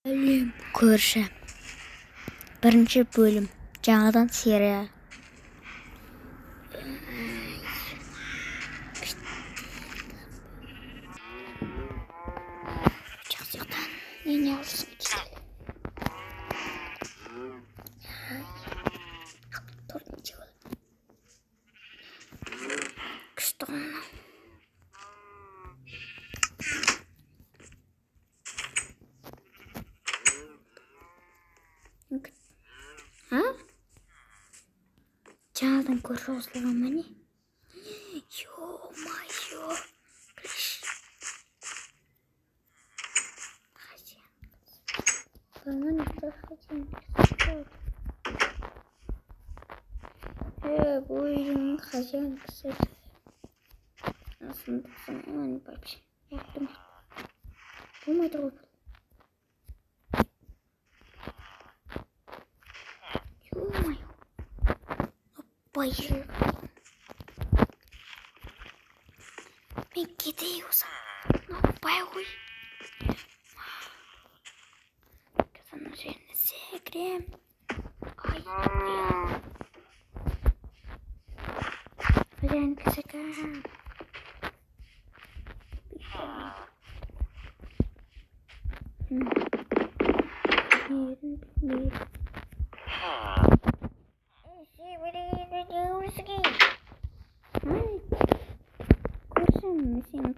Сәлем, көрші. Бірінші бөлім. Жаңадан серия. Жақсықтан не алысың дейді. Төртінші бөлім. Күшті ғана. Жаңадан көрші қосылған ма не? Ё-майё. Хозяйка. Бұл үйдің хозяйкасы. Аслында не вообще. Болмайды ғой. Ё-майё. Опай. Мен кетейін осы. Опай ғой. Қазан жеріне секірем. Ай, ай. Хозяйка секірем.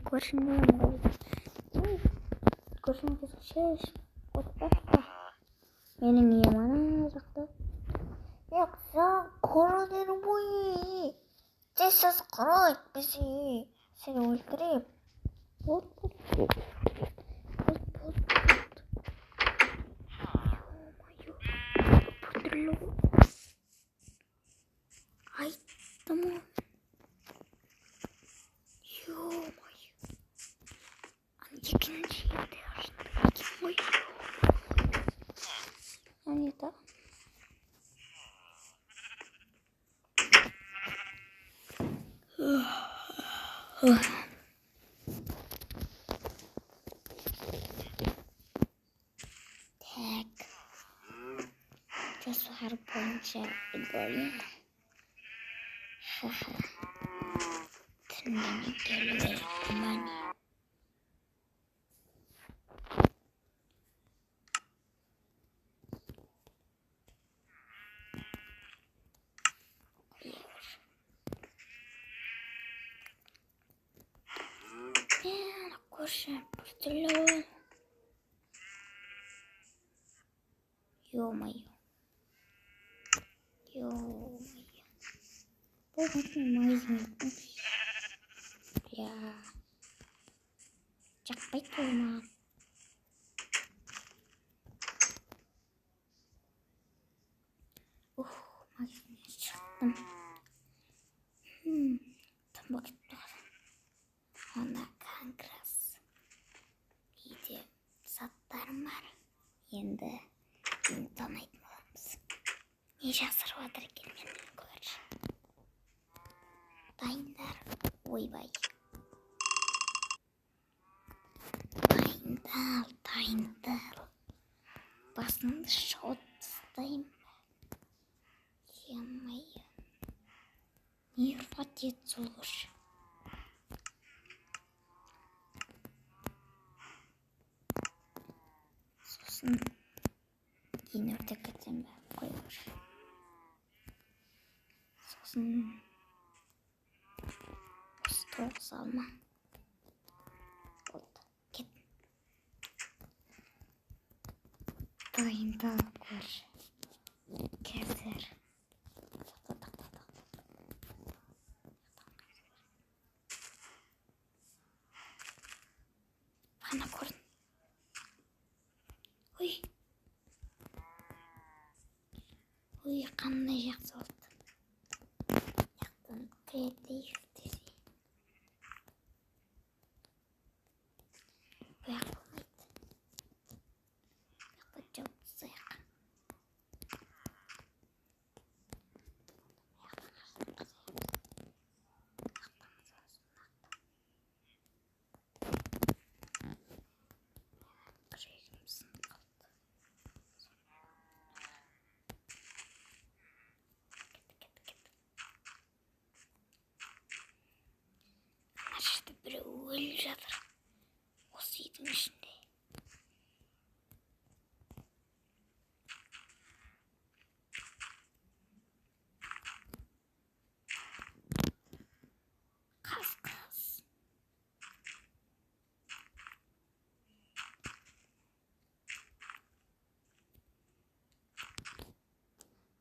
Көршің болам ғой. Көршің кескішеш. Отпақта. Менің үйім ана жақта. Яқсан, коронер бойы. Тесіз құрайт бізі. Сені өлтіреп. От. Айттым ғой. Ё-майё. Екінші жерде ашты. Ой. Не так. Так. Жоспар бойынша бөлім. Түннен келуге мане. Көрші біртүрлі. Ё-майё. Ё-майё. Бұл ғатын магазин. Бля. Жақпайды бұл маған. Магазиннен шықтым. Тым бақытты қалды. Онда конгресс. Үйде заттарым бар. Енді танайтын боламыз. Не жасырып жатыр екен менен көрші. Дайындар. Ойбай. Дайындал. Басыңды шауып тастайым. Ё-майё. Не рұқсат ет сол көрші. Сосын кейін өртек кетсем бе? Қой көрші. Сосын осы тоғыз алма. Болды. Кет. Дайындал көрші. Қазір. Ғана көрін. Ой, қандай жақсы болды. Яқтан креатив десе. Ояқ болмайды. Яқта жауып тастайық. Жүрегім сынып қалды. өліп жатыр. Осы үйдің ішінде. Қас.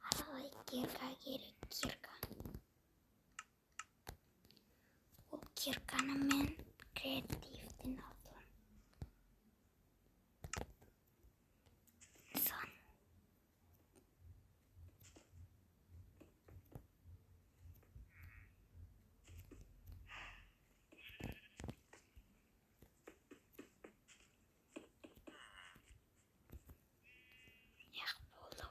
Аралай кирка керек, кирка. Ол кирканы мен креативден алдым. Сон. Яқ болды.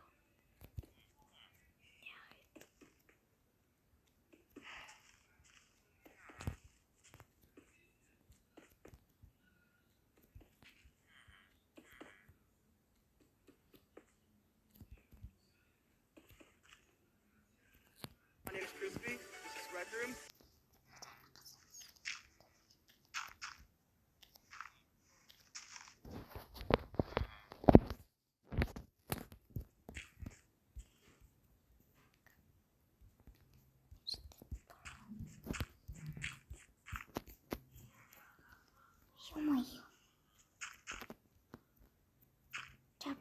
My name is Crispy. This is Red Room. Ё-моё. Чап.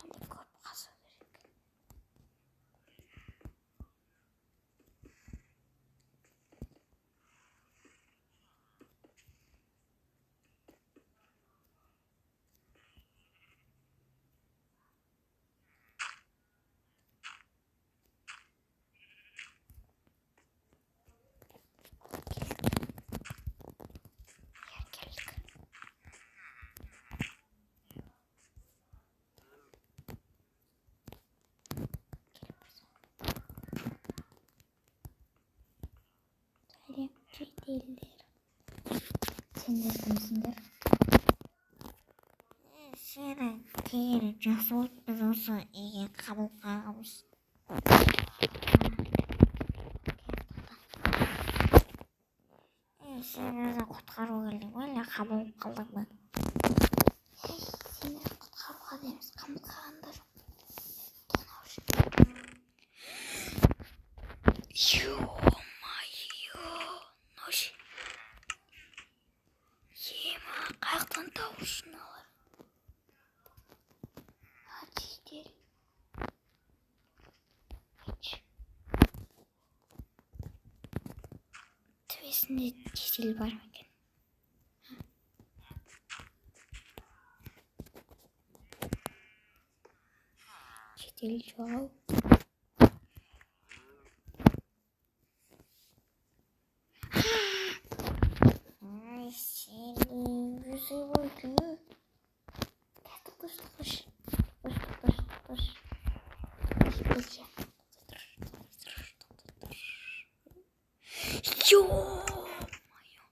Енді көп қазу керек. Келдік. Сәлем, жейделдер. Сендер кімсіңдер? Сені кейін жақсы болып біз осы үйге қабылдағанбыз. Сен өзі құтқару келдің бе, әлде қамалып қалдың ба? Сені құтқаруға дейміз, қамалғанда жоқ. Тонау үшін. Ё-майо, нөше. Ема, қаяқтан тауып үшін алар. Жейдел. Төбесінде жедел бар ма екен? Жедел жоқ. Ай, сенің өзі болды. Қош. Ё-моё.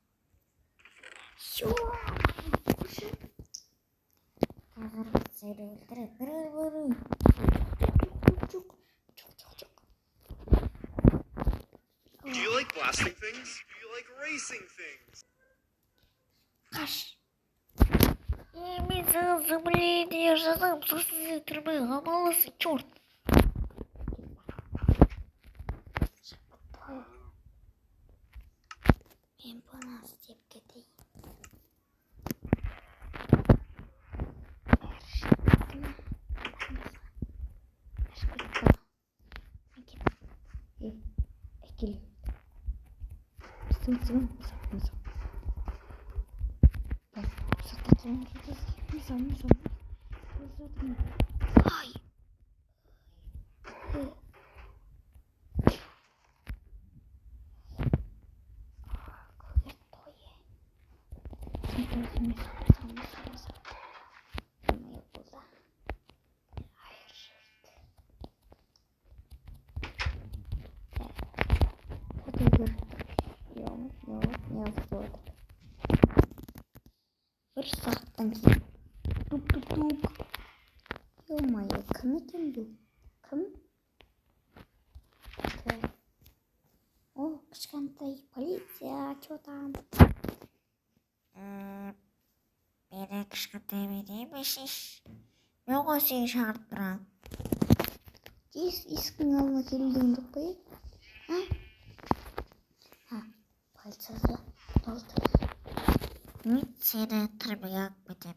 Қазір сені өлтіреді. Бір. Жоқ. Do you like blasting things? Do you like racing things? Қаш. Мен замление жазам, сосын түрме амалысы, черт. Мен бұны істеп кетейін. Ай. Бір сағаттан кейін тук. Ё-моё, кім екен бұл? Кім? чудам. Мені кішкентай беремешіш. Мен ғой сені шақырып тұрам. Есіктің алдына келдіңді қой. Полицияға болды. Мен сені түрмеге алып кетем.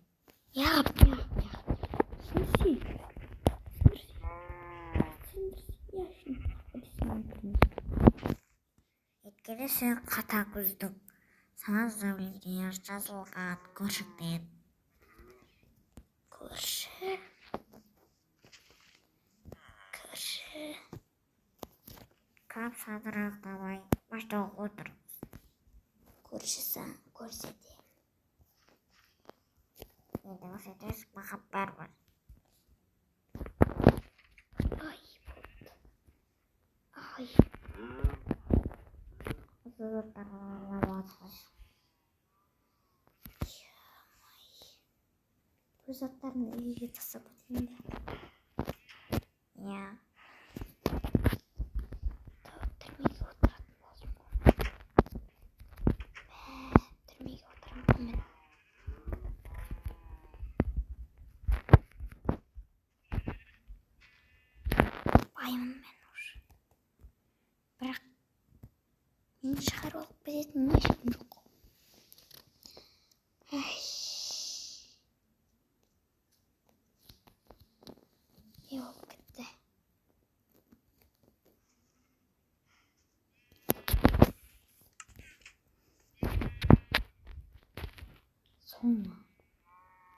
Өйткені сен қатаң көздің. Саған заявление жазылған көршіңнен. Көрші. Кап садырақ давай. Баштауға отыр. Көршісі көрсете. Енді көрсетесің, маған бәрібір. Ай. Заттарға лаватқыш. Бұл заттарын үйге тастап өтейін бе? Я. Түрмеге отыратын болдым ғой. Түрмеге отырамын мен. Баймын мен уже. Бірақ мені шығарып алып кететін ешкім жоқ. Не болып кетті? Соңы.